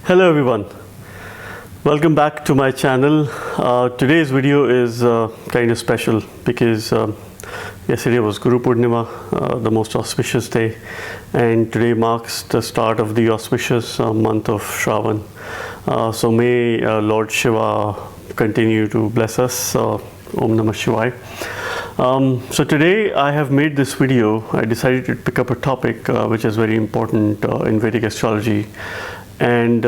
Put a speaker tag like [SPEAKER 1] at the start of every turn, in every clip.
[SPEAKER 1] Hello everyone, welcome back to my channel. Today's video is kind of special because yesterday was Guru Purnima, the most auspicious day, and today marks the start of the auspicious month of Shravan. So may Lord Shiva continue to bless us. Om Namah Shivaya. So today I have made this video. I decided to pick up a topic which is very important in Vedic astrology, and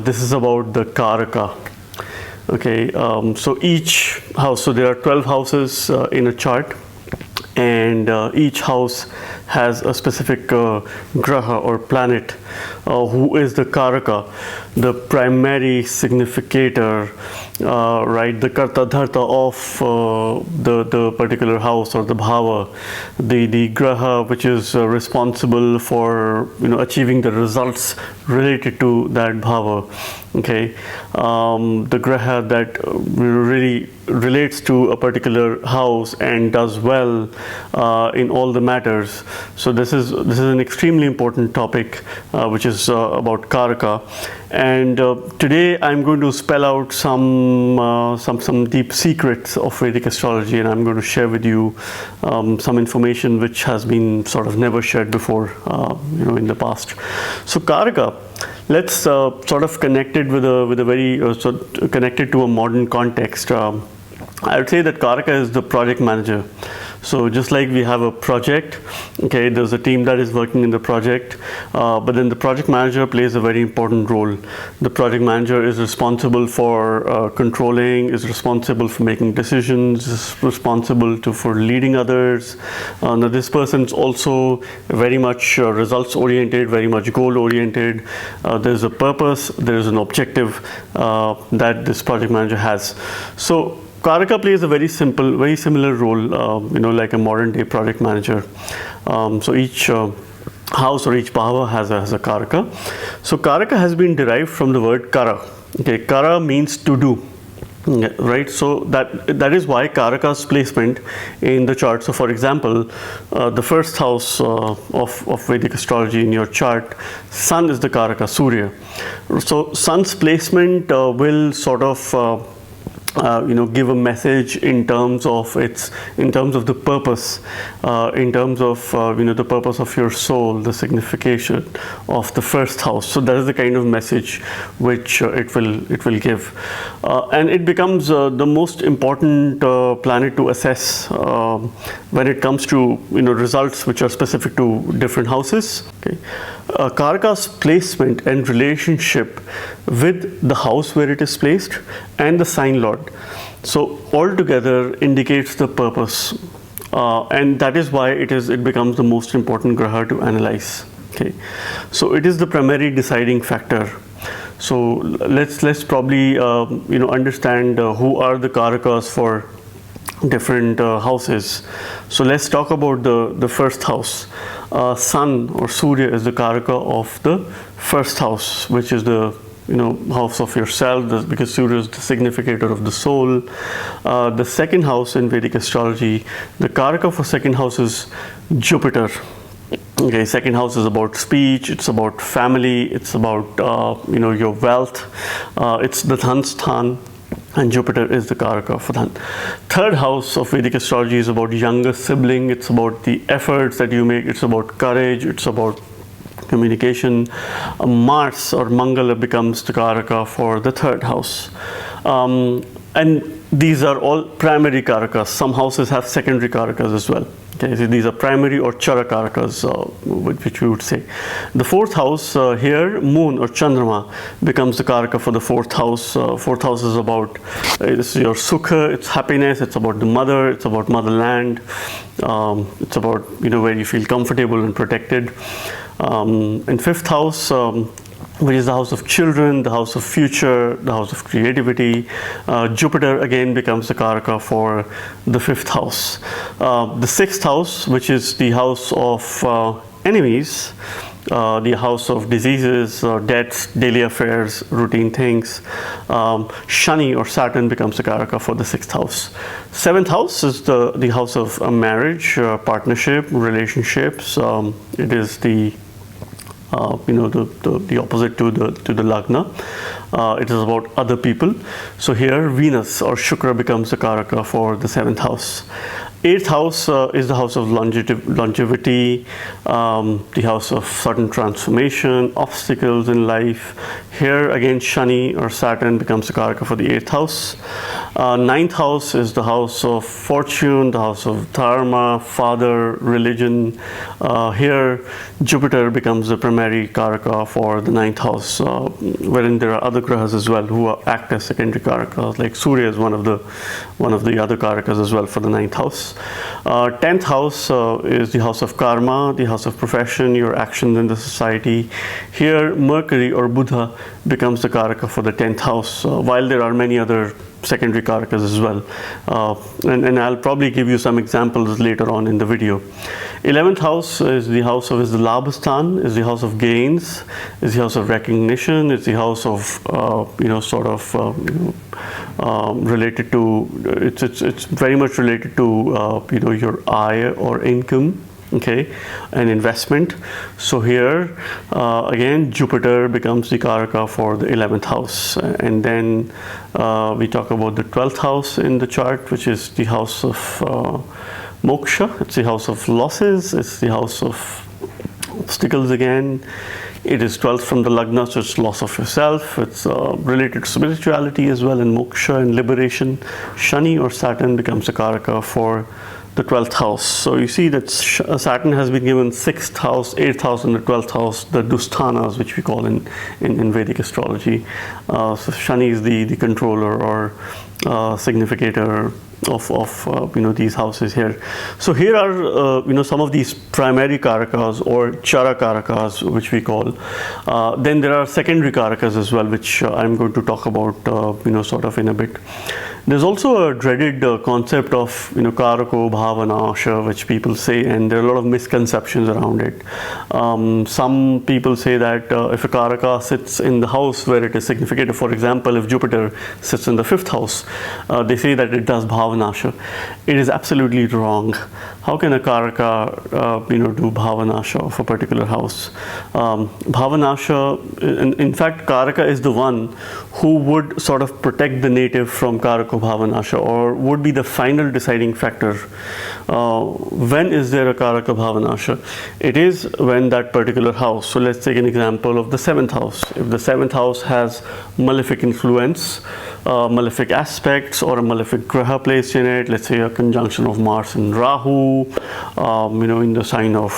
[SPEAKER 1] this is about the Karaka. Okay, so each house, so there are 12 houses in a chart, and each house has a specific graha or planet who is the Karaka, the primary significator, right, the karta dharta of the particular house or the bhava, the graha which is responsible for achieving the results related to that bhava. Okay, the graha that really relates to a particular house and does well in all the matters. So this is an extremely important topic which is about Karaka, and today I'm going to spell out some deep secrets of Vedic astrology, and I'm going to share with you some information which has been sort of never shared before in the past. So Karaka, let's sort of connect it with a very connected to a modern context. I would say that Karaka is the project manager. So just like we have a project, okay, there's a team that is working in the project, but then the project manager plays a very important role. The project manager is responsible for controlling, is responsible for making decisions, is responsible for leading others. Now this person is also very much results oriented, very much goal oriented. There's a purpose, there is an objective that this project manager has. So Karaka plays a very similar role, like a modern day project manager. So each house or each bhava has a Karaka. So Karaka has been derived from the word Kara. Okay, Kara means to do. Right, so that is why Karaka's placement in the chart. So for example, the first house of Vedic astrology in your chart, Sun is the Karaka, Surya. So Sun's placement will sort of give a message in terms of the purpose, in terms of the purpose of your soul, the signification of the first house. So that is the kind of message which it will give, and it becomes the most important planet to assess when it comes to results which are specific to different houses. Okay, Karaka's placement and relationship with the house where it is placed and the sign lord. So altogether indicates the purpose, and that is why it becomes the most important graha to analyze. Okay, so it is the primary deciding factor. So let's probably understand who are the Karakas for different houses. So let's talk about the first house. Sun or Surya is the Karaka of the first house, which is the house of yourself, because Surya is the significator of the soul. The second house in Vedic astrology, the Karaka for second house is Jupiter. Okay, second house is about speech, it's about family, it's about your wealth, it's the Dhan Sthan, and Jupiter is the Karaka for that. Third house of Vedic astrology is about younger sibling, it's about the efforts that you make, it's about courage, it's about communication. Mars or Mangala becomes the Karaka for the third house. And these are all primary Karakas. Some houses have secondary Karakas as well. Okay, so these are primary or Chara Karakas, which we would say. The fourth house here, Moon or Chandrama, becomes the Karaka for the fourth house. Fourth house is about it's your Sukha, it's happiness, it's about the mother, it's about motherland, it's about where you feel comfortable and protected. In fifth house, which is the house of children, the house of future, the house of creativity, Jupiter again becomes the Karaka for the fifth house. The sixth house, which is the house of enemies, the house of diseases, deaths, daily affairs, routine things, Shani or Saturn becomes the Karaka for the sixth house. Seventh house is the house of marriage, partnership, relationships. It is the the opposite to the lagna. It is about other people. So here Venus or Shukra becomes the Karaka for the 7th house. 8th house is the house of longevity, the house of sudden transformation, obstacles in life. Here again Shani or Saturn becomes the Karaka for the 8th house. 9th house is the house of fortune, the house of dharma, father, religion. Here Jupiter becomes the primary Karaka for the 9th house, wherein there are other grahas as well who act as secondary Karakas, like Surya is one of the other Karakas as well for the 9th house. 10th house is the house of karma, the house of profession, your actions in the society. Here Mercury or Buddha becomes the Karaka for the 10th house, while there are many other secondary Karakas as well. And I'll probably give you some examples later on in the video. 11th house is the house of, is the Labhasthan, is the house of gains, is the house of recognition, is the house of, related to, it's very much related to, your eye or income. Okay, and investment. So here again Jupiter becomes the Karaka for the 11th house, and then we talk about the 12th house in the chart, which is the house of moksha. It's the house of losses, it's the house of obstacles again. It is 12th from the lagna, so it's loss of yourself. It's related to spirituality as well, and moksha and liberation. Shani or Saturn becomes the Karaka for the 12th house. So you see that Saturn has been given 6th house, 8th house, and the 12th house, the dusthanas, which we call in Vedic astrology. So Shani is the controller or significator of these houses here. So here are some of these primary Karakas or Chara Karakas, which we call. Then there are secondary Karakas as well, which I'm going to talk about sort of in a bit. There's also a dreaded concept of Karako Bhavanasha, which people say, and there are a lot of misconceptions around it. Some people say that if a Karaka sits in the house where it is significative, for example, if Jupiter sits in the 5th house, they say that it does Bhavanasha. It is absolutely wrong. How can a Karaka do Bhavanasha of a particular house? Bhavanasha, in fact, Karaka is the one who would sort of protect the native from Karako Bhavanasha, or would be the final deciding factor. When is there a Karaka Bhavanasha? It is when that particular house, so let's take an example of the 7th house. If the 7th house has malefic influence, malefic aspects, or a malefic graha placed in it, let's say a conjunction of Mars and Rahu, in the sign of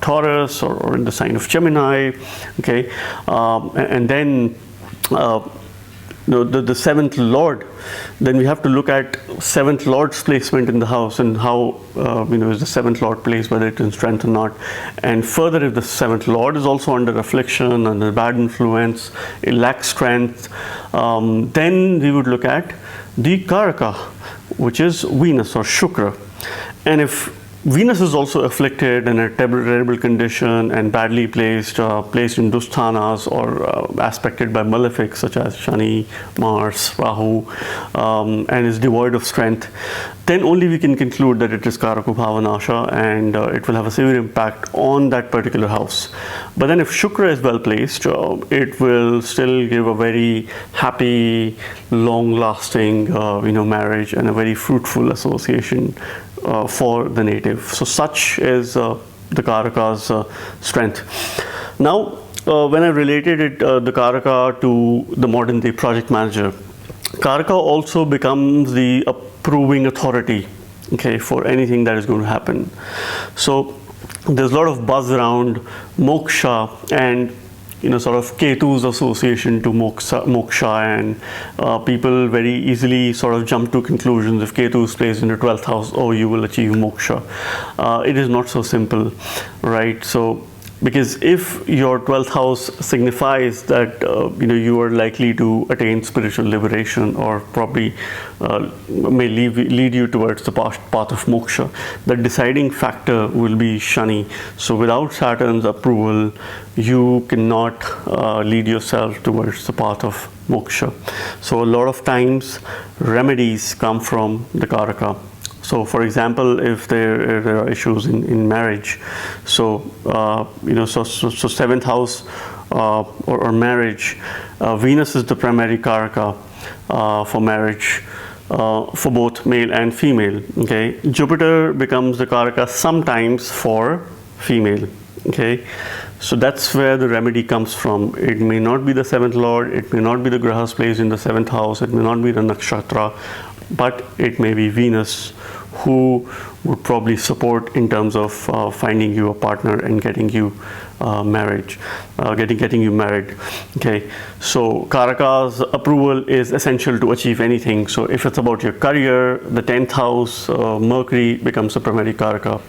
[SPEAKER 1] Taurus, or in the sign of Gemini, okay, and then the 7th Lord, then we have to look at 7th Lord's placement in the house, and how is the 7th Lord placed, whether it's in strength or not. And further, if the 7th Lord is also under affliction, under bad influence, it lacks strength, then we would look at the Karaka, which is Venus or Shukra. And if Venus is also afflicted in a terrible condition and badly placed in dusthanas or aspected by malefics such as Shani, Mars, Rahu, and is devoid of strength, then only we can conclude that it is Karako Bhavanasha, and it will have a severe impact on that particular house. But then if Shukra is well placed, it will still give a very happy, long-lasting marriage and a very fruitful association for the native. So such is the Karaka's strength. Now, when I related it, the Karaka to the modern day project manager, Karaka also becomes the approving authority, okay, for anything that is going to happen. So there's a lot of buzz around moksha and sort of Ketu's association to moksha, and people very easily sort of jump to conclusions. If Ketu is placed in the 12th house, oh, you will achieve moksha. It is not so simple, right? So, because if your 12th house signifies that you are likely to attain spiritual liberation, or probably may lead you towards the path of moksha, the deciding factor will be Shani. So without Saturn's approval, you cannot lead yourself towards the path of moksha. So a lot of times remedies come from the Karaka. So, for example, if there are issues in marriage, so so seventh house or marriage, Venus is the primary karaka for marriage for both male and female. Okay, Jupiter becomes the karaka sometimes for female. Okay, so that's where the remedy comes from. It may not be the seventh lord, it may not be the grahas placed in the seventh house, it may not be the nakshatra, but it may be Venus, who would probably support in terms of finding you a partner and getting you marriage, getting you married. Okay, so Karaka's approval is essential to achieve anything. So if it's about your career, the 10th house, Mercury becomes a primary Karaka.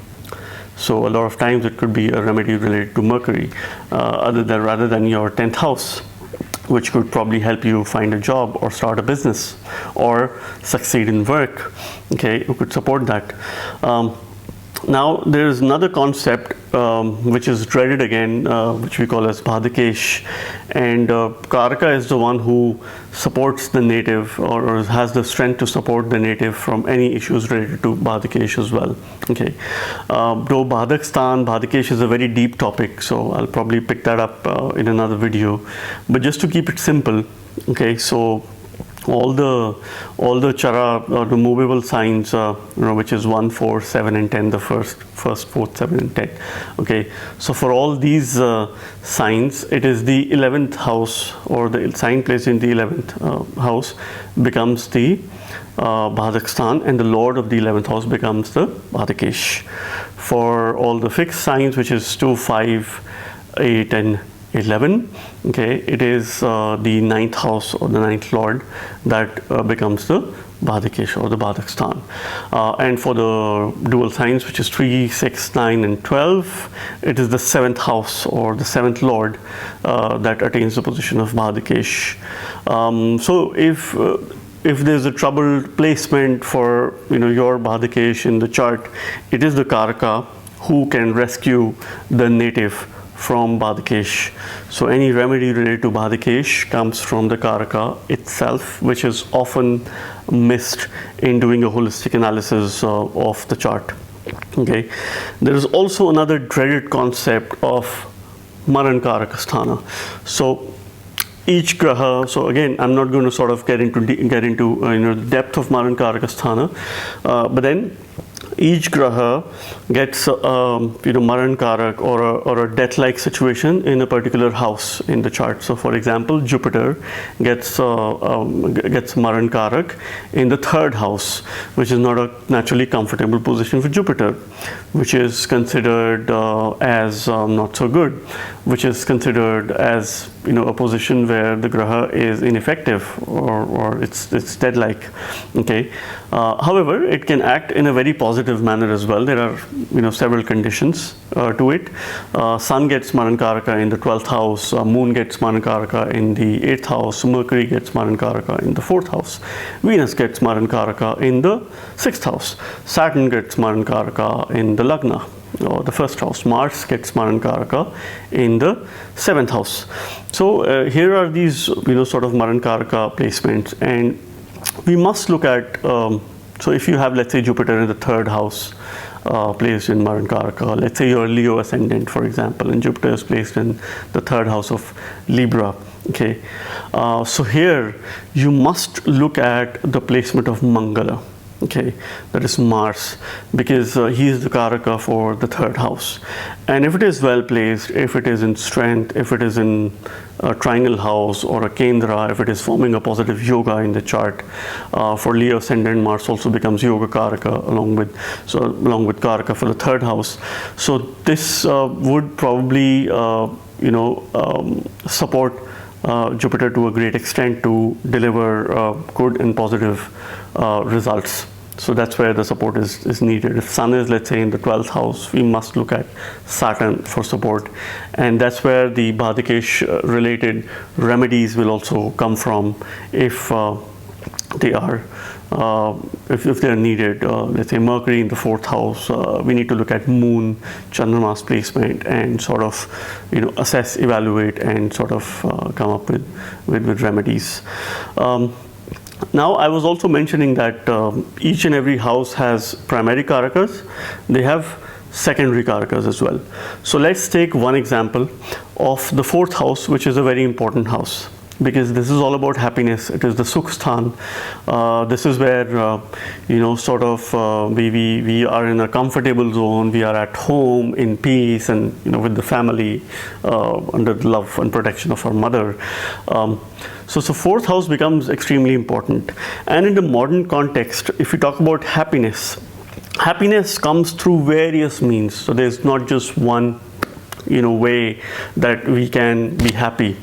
[SPEAKER 1] So a lot of times it could be a remedy related to Mercury, rather than your 10th house, which could probably help you find a job or start a business or succeed in work. Okay, you could support that. Now there is another concept which is dreaded again, which we call as Bhadikesh, and Karaka is the one who supports the native or has the strength to support the native from any issues related to Bhadikesh as well. Okay, though Bhadikesh is a very deep topic, so I'll probably pick that up in another video, but just to keep it simple. Okay, so all the chara or the movable signs, which is 1, 4, 7 and 10, the first, 4th, 7 and 10. Okay, so for all these signs, it is the 11th house, or the sign placed in the 11th house becomes the Bhadakstan, and the lord of the 11th house becomes the Bhadikesh. For all the fixed signs, which is 2, 5, 8 and 11, okay, it is the 9th house or the 9th lord that becomes the Bhadikesh or the Bhadakstan. And for the dual signs, which is 3, 6, 9 and 12, it is the 7th house or the 7th lord that attains the position of Bhadikesh. So if there's a troubled placement for your Bhadikesh in the chart, it is the Karaka who can rescue the native from Bhadikesh. So any remedy related to Bhadikesh comes from the Karaka itself, which is often missed in doing a holistic analysis of the chart. Okay, there is also another dreaded concept of Maran Karakasthana. So each graha, so again, I'm not going to sort of get into the depth of Maran Karakasthana, but then each graha gets Maran Karak or a death-like situation in a particular house in the chart. So for example, Jupiter gets Maran Karak in the 3rd house, which is not a naturally comfortable position for Jupiter, which is considered as not so good, which is considered as a position where the graha is ineffective or it's dead-like. Okay, however, it can act in a very positive manner as well. There are several conditions to it. Sun gets Maran Karaka in the 12th house, Moon gets Maran Karaka in the 8th house, Mercury gets Maran Karaka in the 4th house, Venus gets Maran Karaka in the 6th house, Saturn gets Maran Karaka in the Lagna or the 1st house, Mars gets Maran Karaka in the 7th house. So here are these sort of Maran Karaka placements, and we must look at so if you have, let's say, Jupiter in the 3rd house placed in Maran Karaka, let's say you're Leo ascendant, for example, and Jupiter is placed in the 3rd house of Libra. Okay, so here you must look at the placement of Mangala. Okay, that is Mars, because he is the Karaka for the 3rd house, and if it is well placed, if it is in strength, if it is in a triangle house or a Kendra, if it is forming a positive yoga in the chart, for Leo ascendant, Mars also becomes Yoga Karaka along with Karaka for the 3rd house. So this would probably support Jupiter to a great extent to deliver good and positive results. So that's where the support is needed. If Sun is, let's say, in the 12th house, we must look at Saturn for support, and that's where the Bhadikesh related remedies will also come from if they are if they're needed. Let's say Mercury in the 4th house, we need to look at Moon, Chandrama's placement, and sort of assess, evaluate, and sort of come up with remedies. Now, I was also mentioning that each and every house has primary karakas. They have secondary karakas as well. So let's take one example of the fourth house, which is a very important house, because this is all about happiness. It is the Sukh Sthan. This is where sort of we are in a comfortable zone. We are at home in peace and with the family, under the love and protection of our mother. So fourth house becomes extremely important. And in the modern context, if we talk about happiness, happiness comes through various means. So there's not just one way that we can be happy.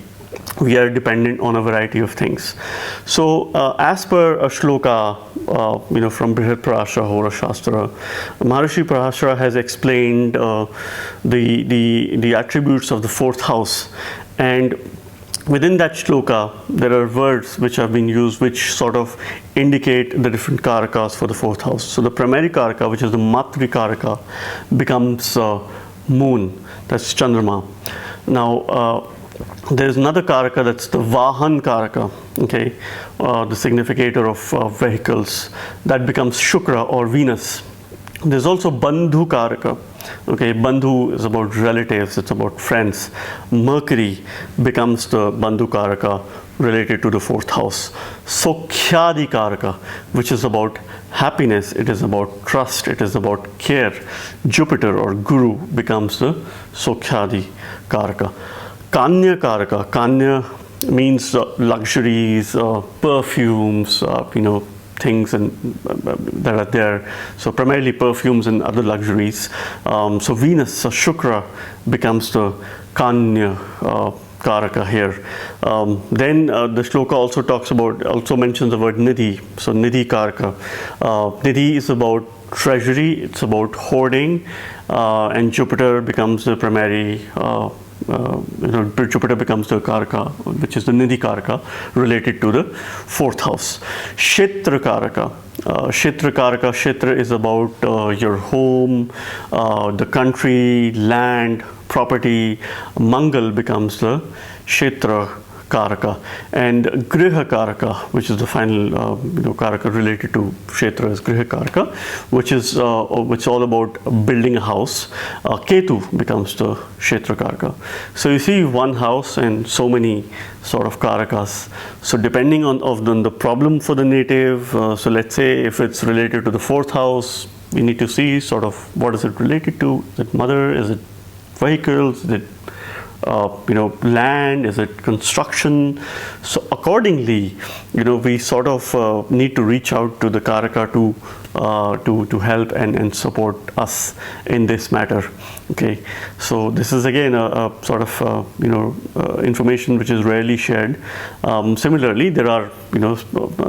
[SPEAKER 1] We are dependent on a variety of things. So as per a shloka from Brihad Parashara Hora Shastra, Maharishi Parashara has explained the attributes of the fourth house, and within that shloka there are words which have been used which sort of indicate the different karakas for the fourth house. So the primary karaka, which is the Matri karaka, becomes moon, that's Chandrama. Now there's another karaka, that's the Vahan karaka, okay, the significator of vehicles, that becomes Shukra or Venus. There's also Bandhu karaka. Okay, Bandhu is about relatives, it's about friends. Mercury becomes the Bandhu karaka related to the fourth house. Sokhyadi karaka, which is about happiness, it is about trust, it is about care. Jupiter or Guru becomes the Sokhyadi karaka. Kanya karaka, Kanya means luxuries, perfumes, things and that are there. So primarily perfumes and other luxuries. So Venus, Shukra, becomes the Kanya karaka here. Then the shloka also mentions the word Nidhi. So Nidhi karaka. Nidhi is about treasury, it's about hoarding, and Jupiter becomes the primary. Jupiter becomes the karaka, which is the Nidhi karaka, related to the fourth house. Kshetra karaka. Kshetra is about your home, the country, land, property. Mangal becomes the Kshetra karaka, and Griha karaka, which is the final karaka related to Kshetra, is Griha karaka, which is all about building a house. Ketu becomes the Kshetra karaka. So you see one house and so many sort of karakas. So depending on the problem for the native, so let's say if it's related to the fourth house, we need to see sort of what is it related to. Is it mother? Is it vehicles? Is it land? Is it construction? So accordingly, we sort of need to reach out to the karaka to help and support us in this matter. Okay, so this is again a sort of information which is rarely shared. Similarly, there are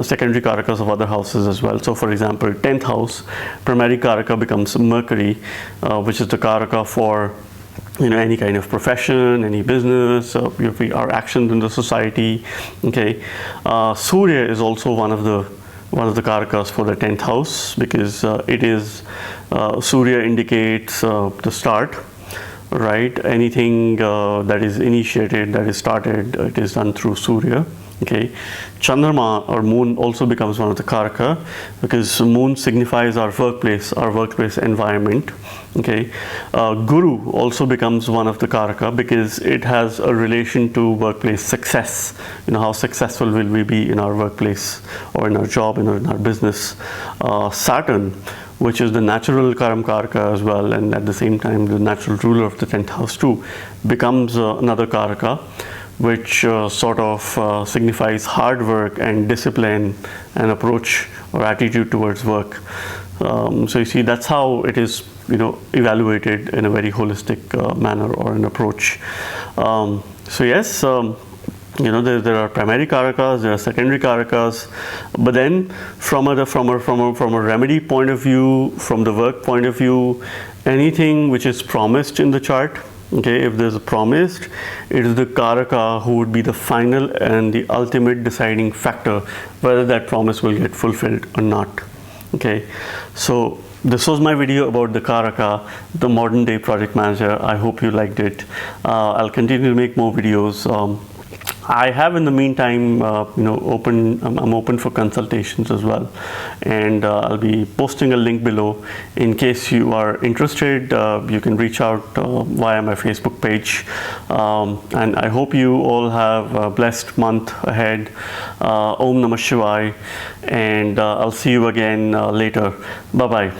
[SPEAKER 1] secondary karakas of other houses as well. So for example, 10th house, primary karaka becomes Mercury, which is the karaka for any kind of profession, any business, our actions in the society. Okay, Surya is also one of the karakas for the 10th house, because it is Surya indicates the start, right? Anything that is initiated, that is started, it is done through Surya. Okay, Chandrama or moon also becomes one of the karaka, because moon signifies our workplace environment. Okay, Guru also becomes one of the karaka, because it has a relation to workplace success. How successful will we be in our workplace or in our job, in our business. Saturn, which is the natural karam karaka as well, and at the same time the natural ruler of the 10th house too, becomes another karaka, which sort of signifies hard work and discipline and approach or attitude towards work. So you see, that's how it is evaluated in a very holistic manner or an approach. So yes, there are primary karakas, there are secondary karakas, but then from a remedy point of view, from the work point of view, anything which is promised in the chart. Okay, if there's a promised, it is the karaka who would be the final and the ultimate deciding factor whether that promise will get fulfilled or not. Okay, so this was my video about the karaka, the modern day project manager. I hope you liked it. I'll continue to make more videos. I have in the meantime, I'm open for consultations as well, and I'll be posting a link below in case you are interested. You can reach out via my Facebook page, and I hope you all have a blessed month ahead. Om Namah Shivaya, and I'll see you again later. Bye bye.